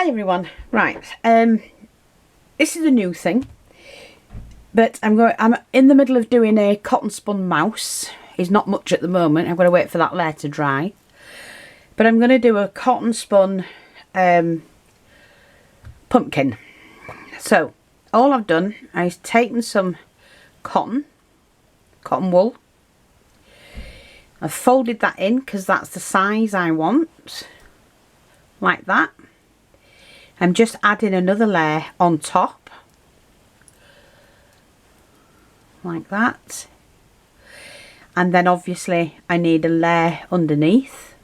Hi everyone. Right, this is a new thing, but I'm in the middle of doing a cotton spun mouse. It's not much at the moment. I'm going to wait for that layer to dry, but I'm going to do a cotton spun pumpkin. So all I've done is taken some cotton wool. I've folded that in because that's the size I want, like that. I'm just adding another layer on top, like that. And then obviously I need a layer underneath.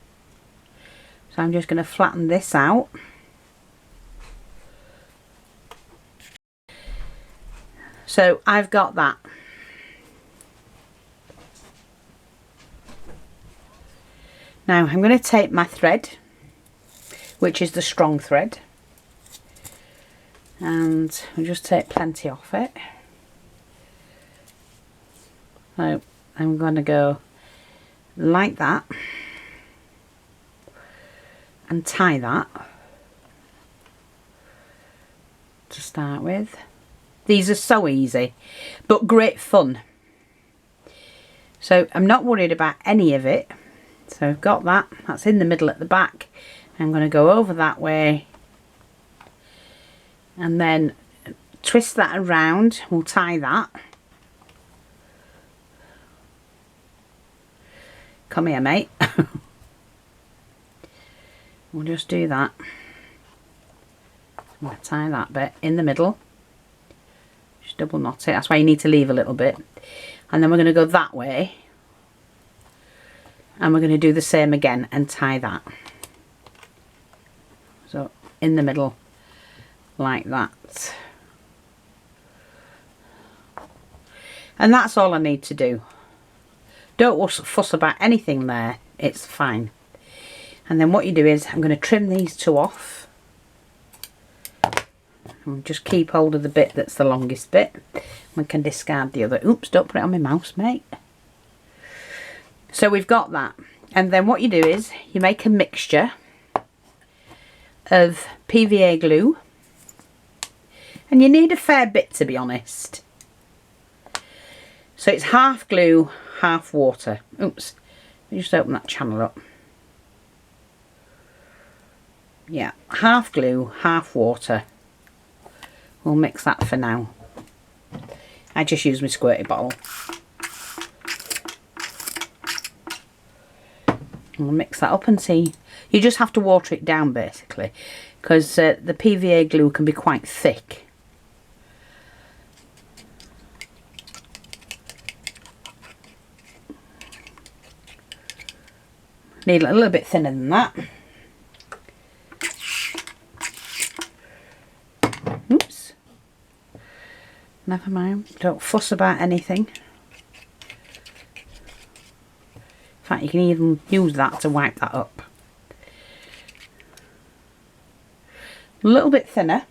So I'm just going to flatten this out. So I've got that. Now I'm going to take my thread, which is the strong thread, and I'll just take plenty off it. So I'm going to go like that and tie that to start with. These are so easy but great fun, so I'm not worried about any of it. So I've got that, that's in the middle at the back. I'm going to go over that way and then twist that around. We'll tie that. Come here, mate. We'll just do that. I'm going to tie that bit in the middle. Just double knot it. That's why you need to leave a little bit. And then we're going to go that way. And we're going to do the same again and tie that. So in the middle, like that. And that's all I need to do. Don't fuss about anything there, it's fine. And then what you do is I'm going to trim these two off. And just keep hold of the bit that's the longest bit. We can discard the other. Oops, don't put it on my mouse, mate. So we've got that. And then what you do is you make a mixture of PVA glue. And you need a fair bit, to be honest. So it's half glue, half water. Oops, let me just open that channel up. Yeah, half glue, half water. We'll mix that for now. I just use my squirty bottle. We'll mix that up and see. You just have to water it down basically, because the PVA glue can be quite thick. Need a little bit thinner than that. Oops. Never mind. Don't fuss about anything. In fact, you can even use that to wipe that up. A little bit thinner.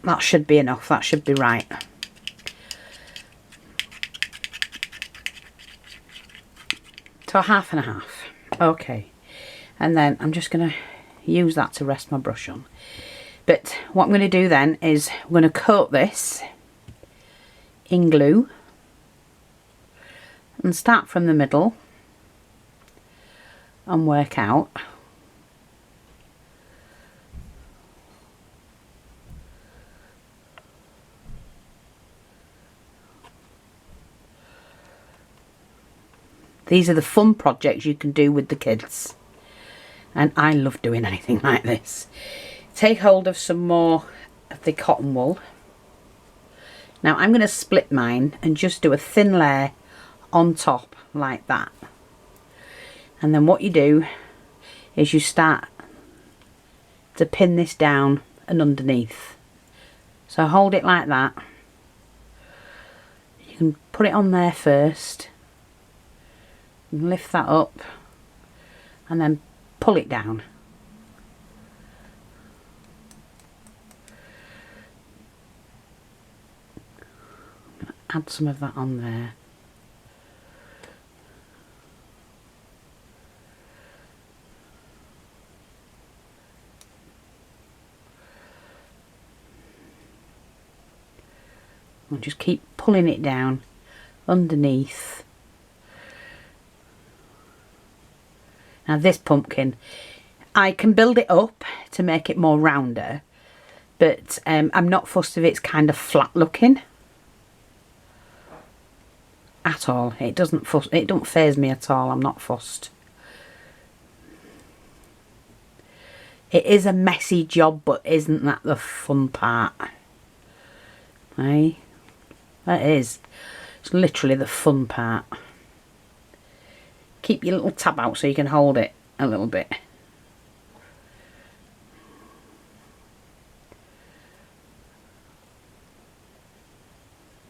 That should be enough. That should be right. So half and a half. Okay. And then I'm just going to use that to rest my brush on. But what I'm going to do then is I'm going to coat this in glue and start from the middle and work out. These are the fun projects you can do with the kids. And I love doing anything like this. Take hold of some more of the cotton wool. Now I'm going to split mine and just do a thin layer on top like that. And then what you do is you start to pin this down and underneath. So hold it like that. You can put it on there first. Lift that up and then pull it down. I'm going to add some of that on there. and just keep pulling it down underneath. Now this pumpkin, I can build it up to make it more rounder, but I'm not fussed if it's kind of flat looking at all. It don't faze me at all. I'm not fussed. It is a messy job, but isn't that the fun part? Hey, that is. It's literally the fun part. Keep your little tab out so you can hold it a little bit.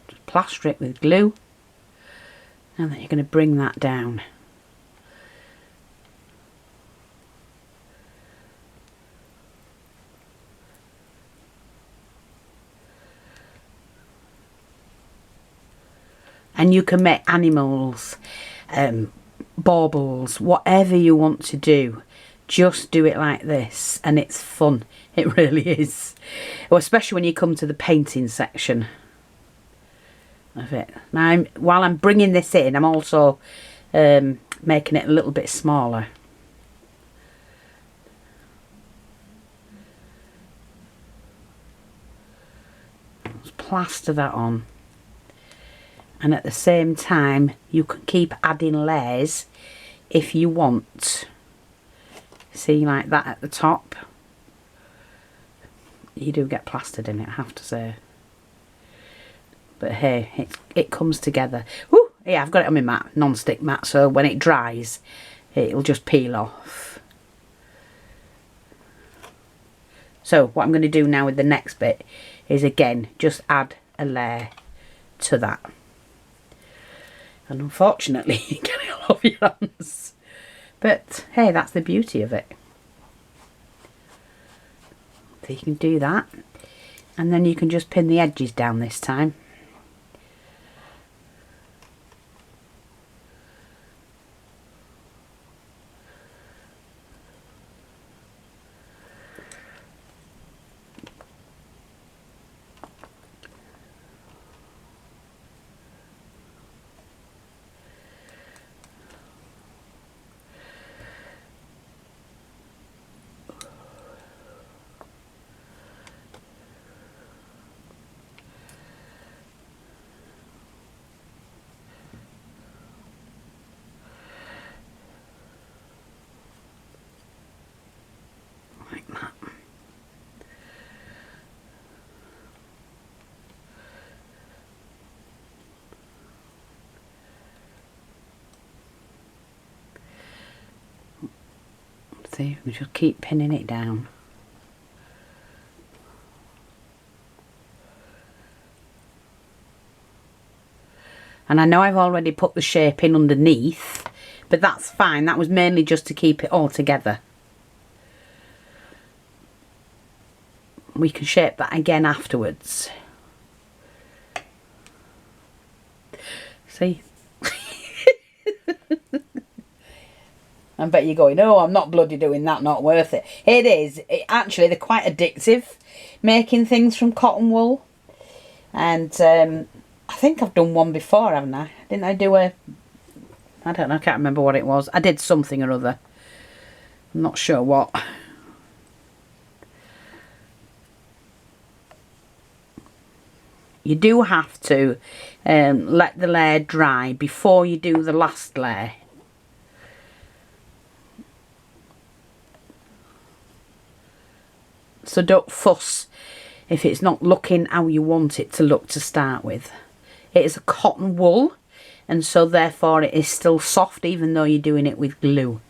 Just plaster it with glue, and then you're going to bring that down. And you can make animals, baubles, whatever you want to do. Just do it like this and it's fun. It really is. Well, especially when you come to the painting section of it. Now, while I'm bringing this in, I'm also making it a little bit smaller. Just plaster that on. And at the same time, you can keep adding layers if you want. See, like that at the top. You do get plastered in it, I have to say. But hey, it comes together. Woo! Yeah, I've got it on my mat, non-stick mat, so when it dries, it'll just peel off. So what I'm going to do now with the next bit is, again, just add a layer to that. And unfortunately, you get it all over your hands. But hey, that's the beauty of it. So you can do that. And then you can just pin the edges down this time. See, we just keep pinning it down. And I know I've already put the shape in underneath, but that's fine. That was mainly just to keep it all together. We can shape that again afterwards. See? I bet you're going, oh, I'm not bloody doing that, not worth it. It is. Actually, they're quite addictive, making things from cotton wool. And I think I've done one before, haven't I? Didn't I do a... I don't know, I can't remember what it was. I did something or other. I'm not sure what. You do have to let the layer dry before you do the last layer. So don't fuss if it's not looking how you want it to look to start with. It is a cotton wool, and so therefore it is still soft even though you're doing it with glue.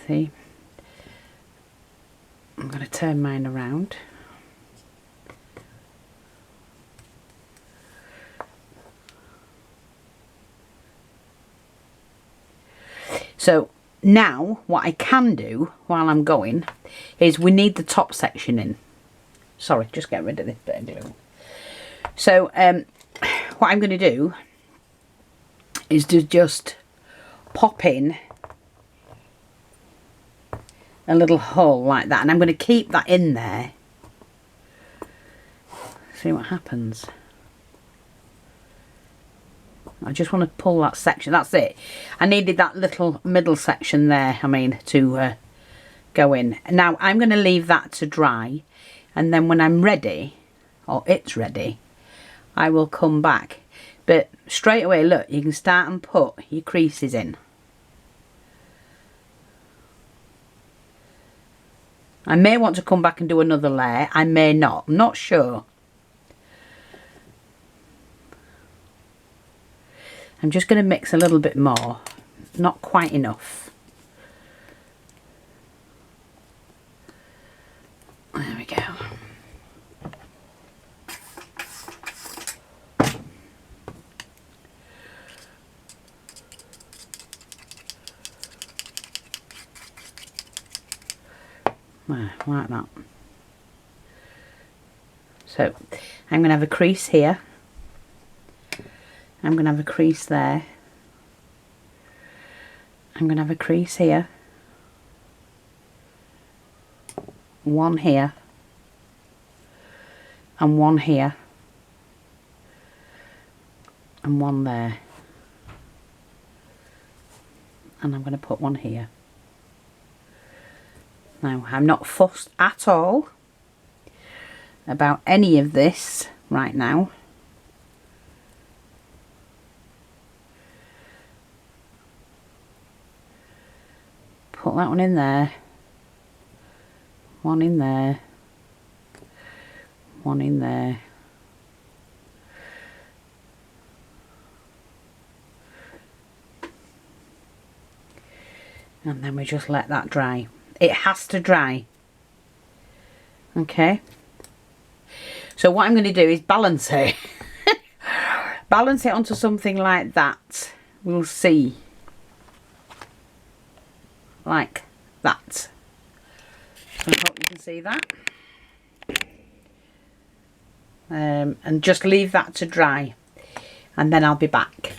See? I'm going to turn mine around. So now what I can do while I'm going is we need the top section in. Sorry, just get rid of this bit of glue. So what I'm going to do is to just pop in a little hole like that, and I'm going to keep that in there. See what happens. I just want to pull that section. That's it. I needed that little middle section there, to go in. Now I'm going to leave that to dry, and then when I'm ready, or it's ready, I will come back. But straight away, look, you can start and put your creases in. I may want to come back and do another layer. I may not. I'm not sure. I'm just going to mix a little bit more. Not quite enough. There we go. There, like that. So I'm going to have a crease here. I'm going to have a crease there. I'm going to have a crease here. One here. And one here. And one there. And I'm going to put one here. Now, I'm not fussed at all about any of this right now. Put that one in there, one in there, one in there. And then we just let that dry. It has to dry. Okay. So what I'm going to do is balance it. Balance it onto something like that. We'll see. Like that. I hope you can see that. And just leave that to dry. And then I'll be back.